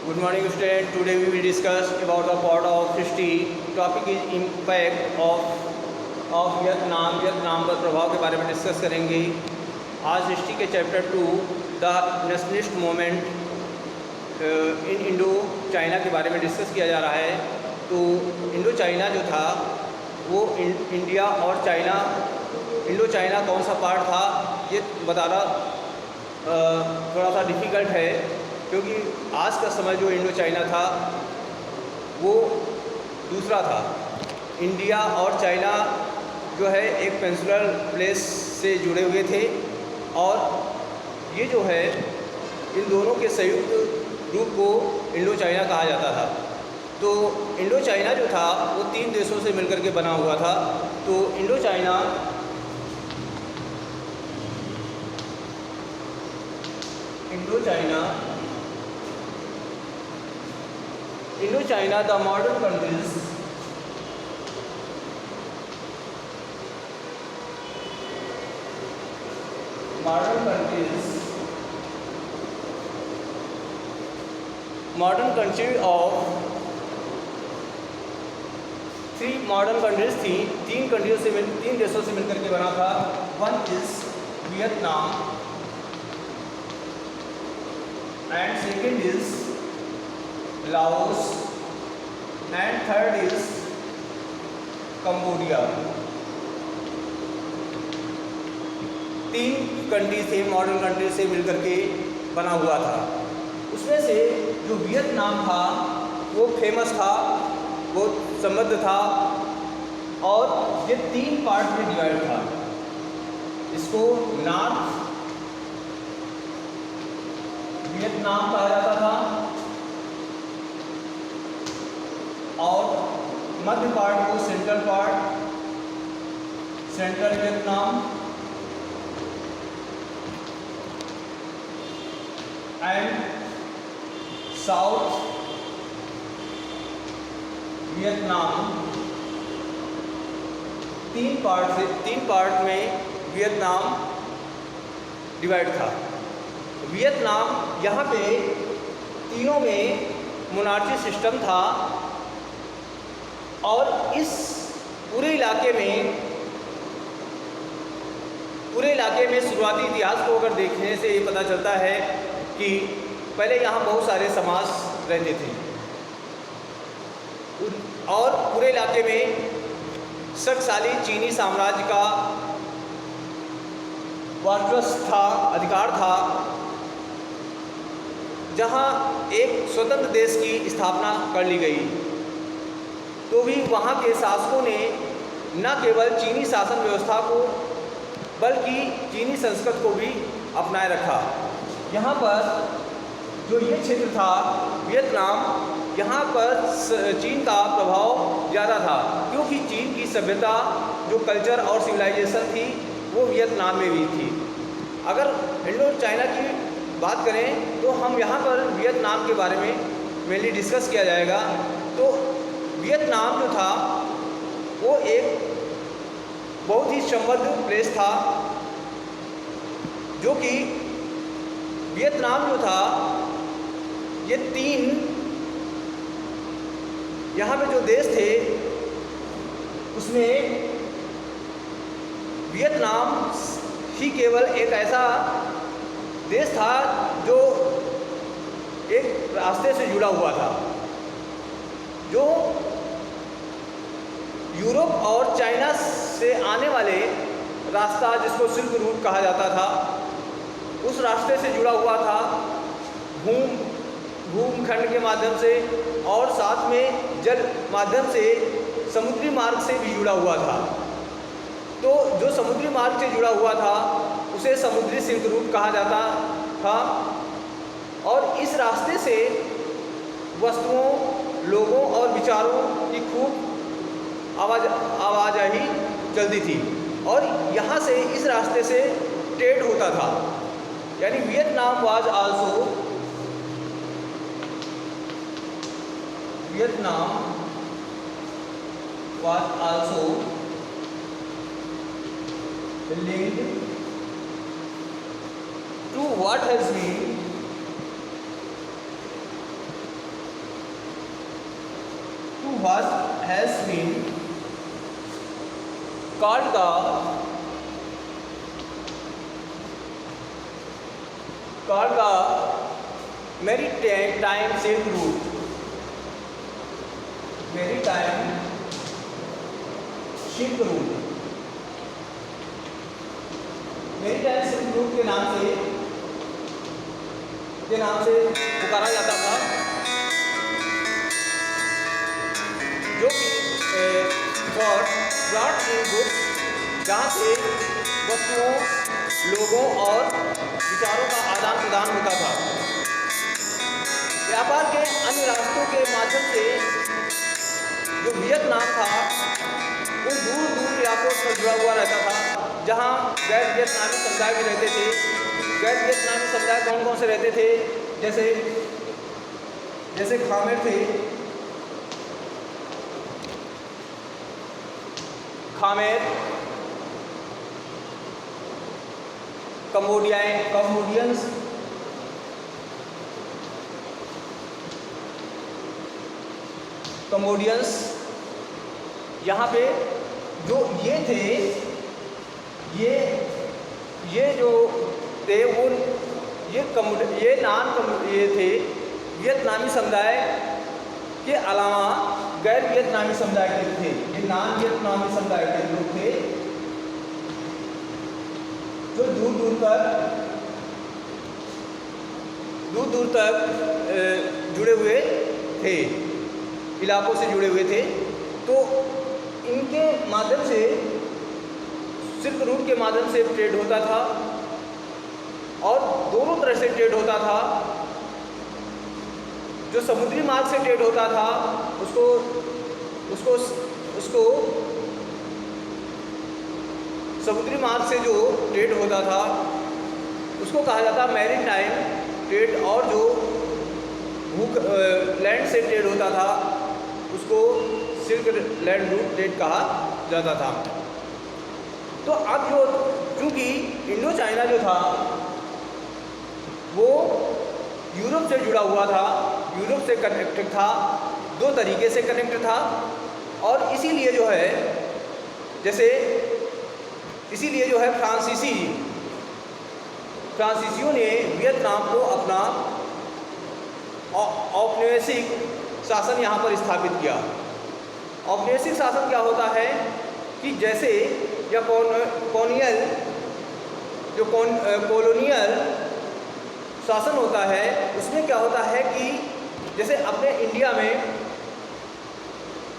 Good morning, student. Today we will discuss about the part of history. Topic is impact of Vietnam. Vietnam पर प्रभाव के बारे में discuss करेंगे. आज हिस्ट्री के chapter 2 the nationalist movement in Indo China के बारे में डिस्कस किया जा रहा है. तो इंडो चाइना जो था वो इंडिया और चाइना, इंडो चाइना कौन सा पार्ट था ये बताना थोड़ा सा डिफ़िकल्ट है, क्योंकि आज का समय जो इंडो चाइना था वो दूसरा था. इंडिया और चाइना जो है एक पेंसुलर प्लेस से जुड़े हुए थे और ये जो है इन दोनों के संयुक्त रूप को इंडो चाइना कहा जाता था. तो इंडो चाइना जो था वो 3 देशों से मिलकर के बना हुआ था. तो Indo China the modern countries of 3 modern countries थी. 3 देशों से मिलकर के बना था. One is Vietnam and second is Laos and third is Cambodia. 3 country से, मॉडर्न कंट्री से मिलकर के बना हुआ था. उसमें से जो वियतनाम था वो फेमस था, वो समृद्ध था और ये 3 पार्ट में डिवाइड था. इसको नॉर्थ वियतनाम कहा जाता था और मध्य पार्ट को central Vietnam and south Vietnam. 3 part में वियतनाम डिवाइड था. वियतनाम यहाँ पे तीनों में मोनार्ची सिस्टम था और इस पूरे इलाके में शुरुआती इतिहास को अगर देखने से ये पता चलता है कि पहले यहाँ बहुत सारे समाज रहते थे और पूरे इलाके में शक्तिशाली चीनी साम्राज्य का वर्चस्व था, अधिकार था, जहाँ एक स्वतंत्र देश की स्थापना कर ली गई. तो भी वहाँ के शासकों ने न केवल चीनी शासन व्यवस्था को बल्कि चीनी संस्कृति को भी अपनाए रखा. यहाँ पर जो ये क्षेत्र था वियतनाम, यहाँ पर चीन का प्रभाव ज़्यादा था, क्योंकि चीन की सभ्यता जो कल्चर और सिविलाइजेशन थी वो वियतनाम में भी थी. अगर इंडो चाइना की बात करें तो हम यहाँ पर वियतनाम के बारे में मेनली डिस्कस किया जाएगा. तो वियतनाम जो था वो एक बहुत ही समृद्ध प्लेस था, जो कि वियतनाम जो था ये 3 यहाँ पे जो देश थे उसमें वियतनाम ही केवल एक ऐसा देश था जो एक रास्ते से जुड़ा हुआ था, जो यूरोप और चाइना से आने वाले रास्ता जिसको सिल्क रूट कहा जाता था उस रास्ते से जुड़ा हुआ था, भूखंड के माध्यम से और साथ में जल माध्यम से समुद्री मार्ग से भी जुड़ा हुआ था. तो जो समुद्री मार्ग से जुड़ा हुआ था उसे समुद्री सिल्क रूट कहा जाता था और इस रास्ते से वस्तुओं, लोगों और विचारों की खूब आवाजाही चलती थी और यहाँ से इस रास्ते से ट्रेड होता था. यानी Vietnam was also linked to what has been what has been called the maritime Silk Route. Maritime Silk Route. Maritime silk route के नाम से पुकारा जाता था, जो कि ब्रॉड इन गुड्स, जहाँ से वस्तुओं, लोगों और विचारों का आदान प्रदान होता था। व्यापार के अन्य रास्तों के माध्यम से जो वियतनाम था उन दूर दूर इलाकों से जुड़ा हुआ रहता था, जहाँ गैर वियतनामी समुदाय भी रहते थे। गैर वियतनामी समुदाय कौन कौन से रहते थे? जैसे खामेर थे, कंबोडियंस, यहाँ पे जो ये थे, ये जो थे वो ये थे वियतनामी समुदाय के अलावा गैर वियतनामी समुदाय के थे। ये नॉन वियतनामी समुदाय के लोग थे जो दूर दूर तक जुड़े हुए थे, इलाकों से जुड़े हुए थे। तो इनके माध्यम से, सिल्क रूट के माध्यम से ट्रेड होता था और दोनों तरह से ट्रेड होता था। जो समुद्री मार्ग से ट्रेड होता था उसको समुद्री मार्ग से जो ट्रेड होता था उसको कहा जाता मैरीटाइम ट्रेड, और जो लैंड से ट्रेड होता था उसको सिल्क लैंड रूट ट्रेड कहा जाता था। तो अब चूँकि इंडो चाइना जो था वो यूरोप से जुड़ा हुआ था, यूरोप से कनेक्टेड था, दो तरीके से कनेक्टेड था, और इसीलिए जो है फ्रांसीसियों ने वियतनाम को अपना औपनिवेशिक शासन यहाँ पर स्थापित किया। औपनिवेशिक शासन क्या होता है कि जैसे या कॉलोनियल शासन होता है, उसमें क्या होता है कि जैसे अपने इंडिया में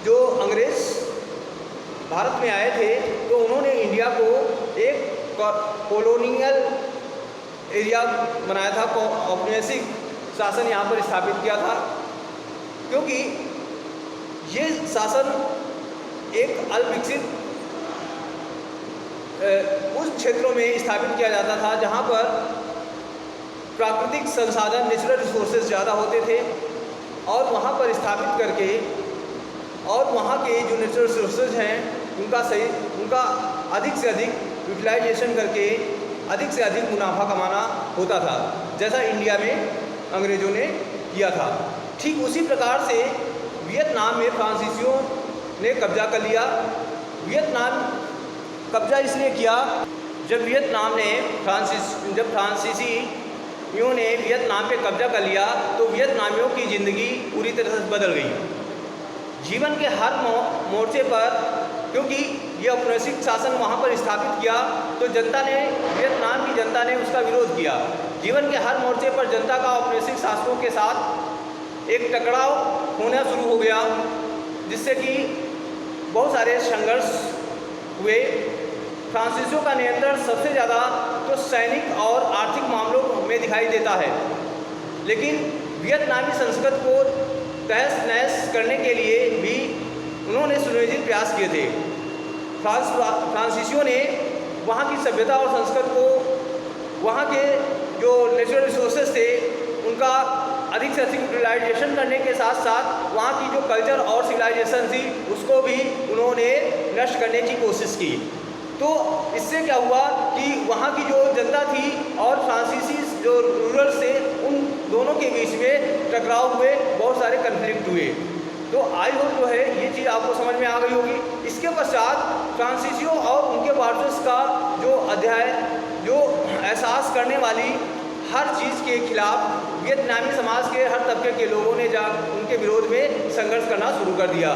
जो अंग्रेज भारत में आए थे तो उन्होंने इंडिया को एक कॉलोनियल एरिया बनाया था, औपनिवेशिक शासन यहाँ पर स्थापित किया था, क्योंकि ये शासन एक अल्पविकसित उस क्षेत्रों में स्थापित किया जाता था जहाँ पर प्राकृतिक संसाधन, नेचुरल रिसोर्सेज ज़्यादा होते थे, और वहाँ पर स्थापित करके और वहाँ के जो नेचुरल रिसोर्सेज हैं उनका अधिक से अधिक यूटिलाइजेशन करके अधिक से अधिक मुनाफा कमाना होता था, जैसा इंडिया में अंग्रेज़ों ने किया था। ठीक उसी प्रकार से वियतनाम में फ्रांसीसियों ने कब्जा कर लिया। वियतनाम कब्जा इसलिए किया जब फ्रांसीसियों ने वियतनाम पे कब्जा कर लिया तो वियतनामियों की ज़िंदगी पूरी तरह से बदल गई। जीवन के हर मोर्चे पर, क्योंकि ये औपनिवेशिक शासन वहाँ पर स्थापित किया तो वियतनाम की जनता ने उसका विरोध किया। जीवन के हर मोर्चे पर जनता का औपनिवेशिक शासकों के साथ एक टकराव होना शुरू हो गया, जिससे कि बहुत सारे संघर्ष हुए। फ्रांसीसियों का नियंत्रण सबसे ज़्यादा तो सैनिक और आर्थिक मामलों में दिखाई देता है, लेकिन वियतनामी संस्कृति को तहस नहस करने के लिए भी उन्होंने सुनियोजित प्रयास किए थे। फ्रांसीसियों ने वहाँ की सभ्यता और संस्कृति को, वहाँ के जो नेचुरल रिसोर्सेज थे उनका अधिक से अधिक यूटिलाइजेशन करने के साथ साथ वहाँ की जो कल्चर और सिविलाइजेशन थी उसको भी उन्होंने नष्ट करने की कोशिश की। तो इससे क्या हुआ कि वहाँ की जो जनता थी और फ्रांसीसी जो रूलर्स थे, उन दोनों के बीच में टकराव हुए, बहुत सारे कन्फ्लिक्ट हुए। तो आई होप जो है ये चीज़ आपको समझ में आ गई होगी। इसके पश्चात फ्रांसीसियों और उनके पार्टनर्स का जो अध्याय, जो एहसास करने वाली हर चीज़ के खिलाफ वियतनामी समाज के हर तबके के लोगों ने उनके विरोध में संघर्ष करना शुरू कर दिया।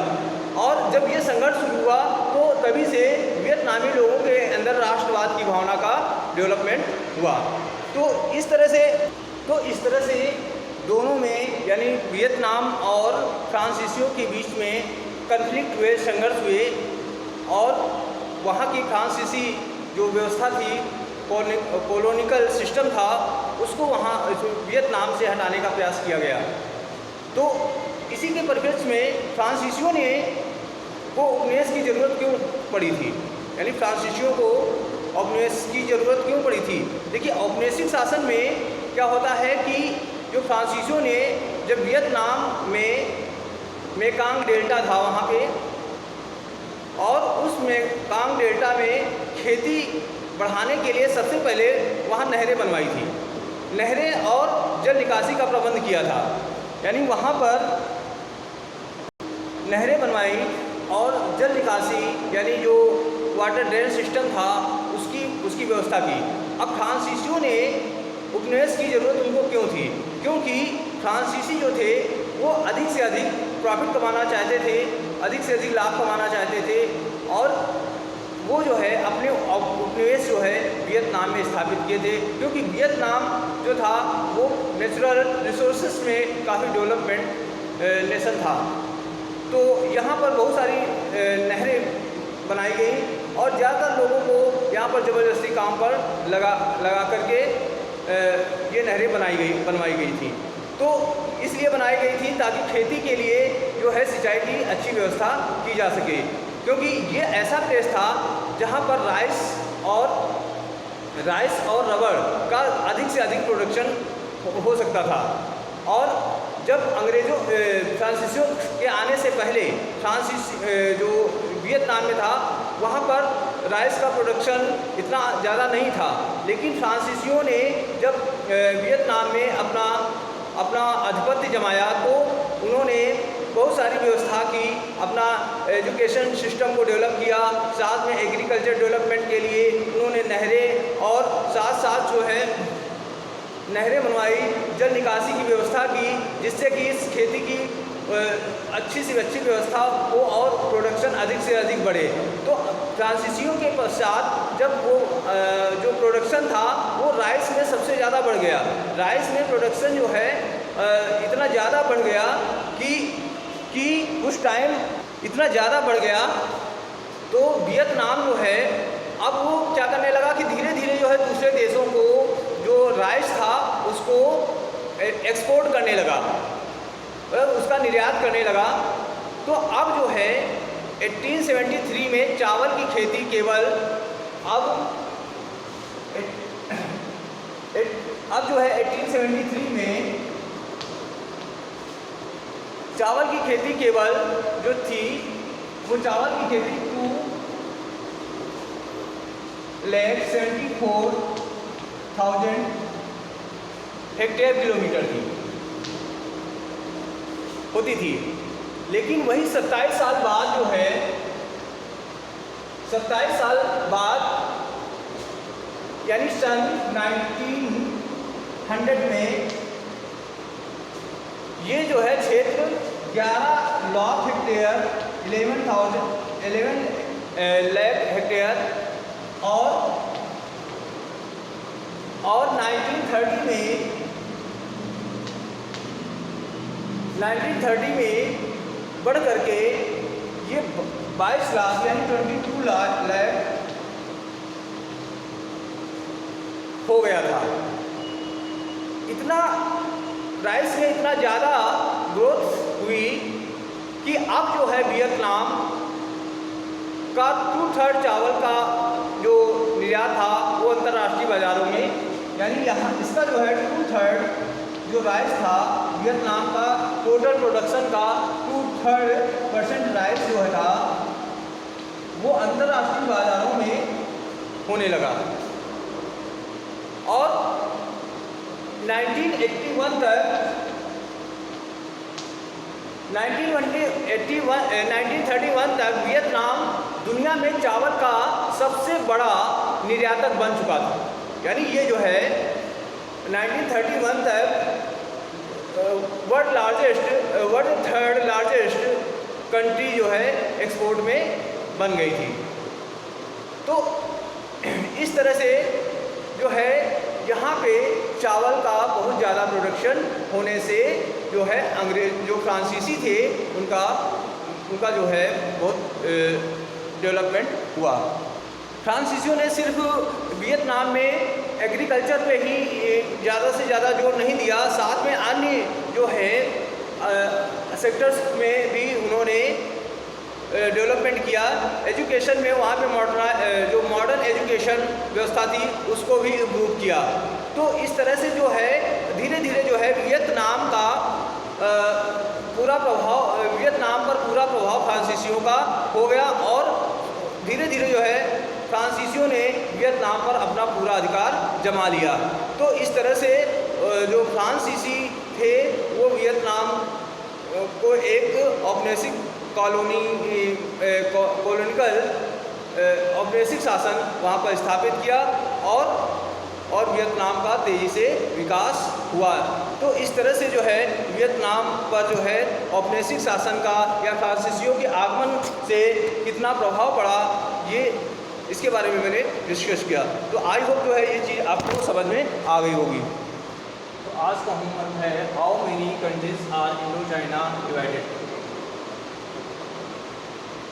और जब ये संघर्ष शुरू हुआ तो तभी से वियतनामी लोगों के अंदर राष्ट्रवाद की भावना का डेवलपमेंट हुआ। तो इस तरह से दोनों में यानी वियतनाम और फ्रांसीसियों के बीच में कन्फ्लिक्ट हुए, संघर्ष हुए, और वहाँ की फ्रांसीसी जो व्यवस्था थी, कॉलोनिकल सिस्टम था, उसको वहाँ वियतनाम से हटाने का प्रयास किया गया। तो इसी के परिप्रेक्ष्य में फ्रांसीसियों को उपनिवेश की ज़रूरत क्यों पड़ी थी, यानी फ्रांसीसियों को उपनिवेश की ज़रूरत क्यों पड़ी थी। देखिए, औपनिवेशिक शासन में क्या होता है कि जो फ्रांसीसियों ने जब वियतनाम में मेकांग डेल्टा था वहाँ पे, और उस मेकांग डेल्टा में खेती बढ़ाने के लिए सबसे पहले वहाँ नहरें बनवाई थी, नहरें और जल निकासी का प्रबंध किया था। यानी वहाँ पर नहरें बनवाई और जल निकासी यानी जो वाटर ड्रेन सिस्टम था उसकी व्यवस्था की। अब फ्रांसीसियों ने उपनिवेश की ज़रूरत उनको क्यों थी, क्योंकि फ्रांसीसी जो थे वो अधिक से अधिक प्रॉफिट कमाना चाहते थे, अधिक से अधिक लाभ कमाना चाहते थे, और वो जो है अपने उपनिवेश जो है वियतनाम में स्थापित किए थे, क्योंकि वियतनाम जो था वो नेचुरल रिसोर्सेस में काफ़ी डेवलपमेंट नेशन था। तो यहाँ पर बहुत सारी नहरें बनाई गई और ज़्यादातर लोगों को यहाँ पर ज़बरदस्ती काम पर लगा करके ये नहरें बनवाई गई थी। तो इसलिए बनाई गई थी ताकि खेती के लिए जो है सिंचाई की अच्छी व्यवस्था की जा सके, क्योंकि ये ऐसा प्लेस था जहाँ पर राइस और रबर का अधिक से अधिक प्रोडक्शन हो सकता था। और जब फ्रांसीसियों के आने से पहले जो वियतनाम में था वहाँ पर राइस का प्रोडक्शन इतना ज़्यादा नहीं था, लेकिन फ्रांसीसियों ने जब वियतनाम में अपना आधिपत्य जमाया तो उन्होंने बहुत सारी व्यवस्था की, अपना एजुकेशन सिस्टम को डेवलप किया, साथ में एग्रीकल्चर डेवलपमेंट के लिए उन्होंने नहरें और साथ जो है नहरें बनवाई, जल निकासी की व्यवस्था की, जिससे कि इस खेती की अच्छी से अच्छी व्यवस्था हो और प्रोडक्शन अधिक से अधिक बढ़े। तो फ्रांसीसियों के पश्चात जब वो जो प्रोडक्शन था वो राइस में सबसे ज़्यादा बढ़ गया। राइस में प्रोडक्शन जो है इतना ज़्यादा बढ़ गया कि उस टाइम इतना ज़्यादा बढ़ गया तो वियतनाम जो है अब वो क्या करने लगा कि धीरे धीरे जो है दूसरे देशों को जो राइस था उसको एक्सपोर्ट करने लगा, उसका निर्यात करने लगा। तो अब जो है 1873 में चावल की खेती केवल अब जो है 1873 में चावल की खेती केवल जो थी वो चावल की खेती 2,74,000 हेक्टेयर किलोमीटर की होती थी। लेकिन वही 27 साल बाद जो है 27 साल बाद यानी सन 1900 में ये जो है क्षेत्र 11 लाख हेक्टेयर 11 लाख हेक्टेयर और 1930 में बढ़ करके ये 22 लाख यानी 22 लाख हो गया था। इतना राइस में इतना ज़्यादा ग्रोथ हुई कि अब जो है वियतनाम का 2/3 चावल का जो निर्यात था वो अंतर्राष्ट्रीय बाज़ारों में, यानी यहाँ इसका जो है 2/3 जो राइस था वियतनाम का टोटल प्रोडक्शन का 2/3% राइस जो है था वो अंतर्राष्ट्रीय बाज़ारों में होने लगा। और 1981 तक 1931 तक वियतनाम दुनिया में चावल का सबसे बड़ा निर्यातक बन चुका था। यानी ये जो है 1931 तक वर्ल्ड थर्ड लार्जेस्ट कंट्री जो है एक्सपोर्ट में बन गई थी। तो इस तरह से जो है यहाँ पे चावल का बहुत ज़्यादा प्रोडक्शन होने से जो है जो फ्रांसीसी थे उनका जो है बहुत डेवलपमेंट हुआ। फ्रांसीसियों ने सिर्फ वियतनाम में एग्रीकल्चर पे ही ज़्यादा से ज़्यादा जोर नहीं दिया, साथ में अन्य जो है सेक्टर्स में भी उन्होंने डेवलपमेंट किया। एजुकेशन में वहाँ पे जो मॉडर्न एजुकेशन व्यवस्था थी उसको भी इम्प्रूव किया। तो इस तरह से जो है धीरे धीरे जो है वियतनाम पर पूरा प्रभाव फ्रांसीसियों का हो गया और धीरे धीरे जो है फ्रांसीसियों ने वियतनाम पर अपना पूरा अधिकार जमा लिया। तो इस तरह से जो फ्रांसीसी थे वो वियतनाम को एक औपनिवेशिक शासन वहाँ पर स्थापित किया और वियतनाम का तेज़ी से विकास हुआ। तो इस तरह से जो है वियतनाम पर जो है औपनिवेशिक शासन का या फ्रांसीसियों के आगमन से कितना प्रभाव पड़ा, ये इसके बारे में मैंने डिस्कस किया। तो आई होप जो है ये चीज़ आपको समझ में आ गई होगी। तो आज का होमवर्क है how many countries are Indo China divided.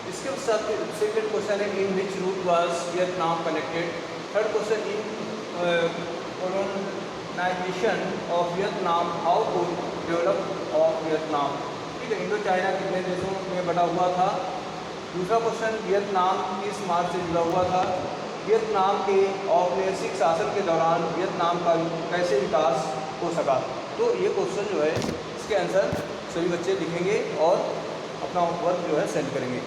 इसके साथ सेकंड क्वेश्चन है in which route was Vietnam connected. Third question in colonisation of Vietnam how to develop of Vietnam. ठीक है, इंडो चाइना कितने देशों में बटा हुआ था। दूसरा क्वेश्चन वियतनाम किस मार्ग से जुड़ा हुआ था। वियतनाम के औपनिवेशिक शासन के दौरान वियतनाम का कैसे विकास हो सका। तो ये क्वेश्चन जो है इसके आंसर सभी बच्चे लिखेंगे और अपना वर्क जो है सेंड करेंगे।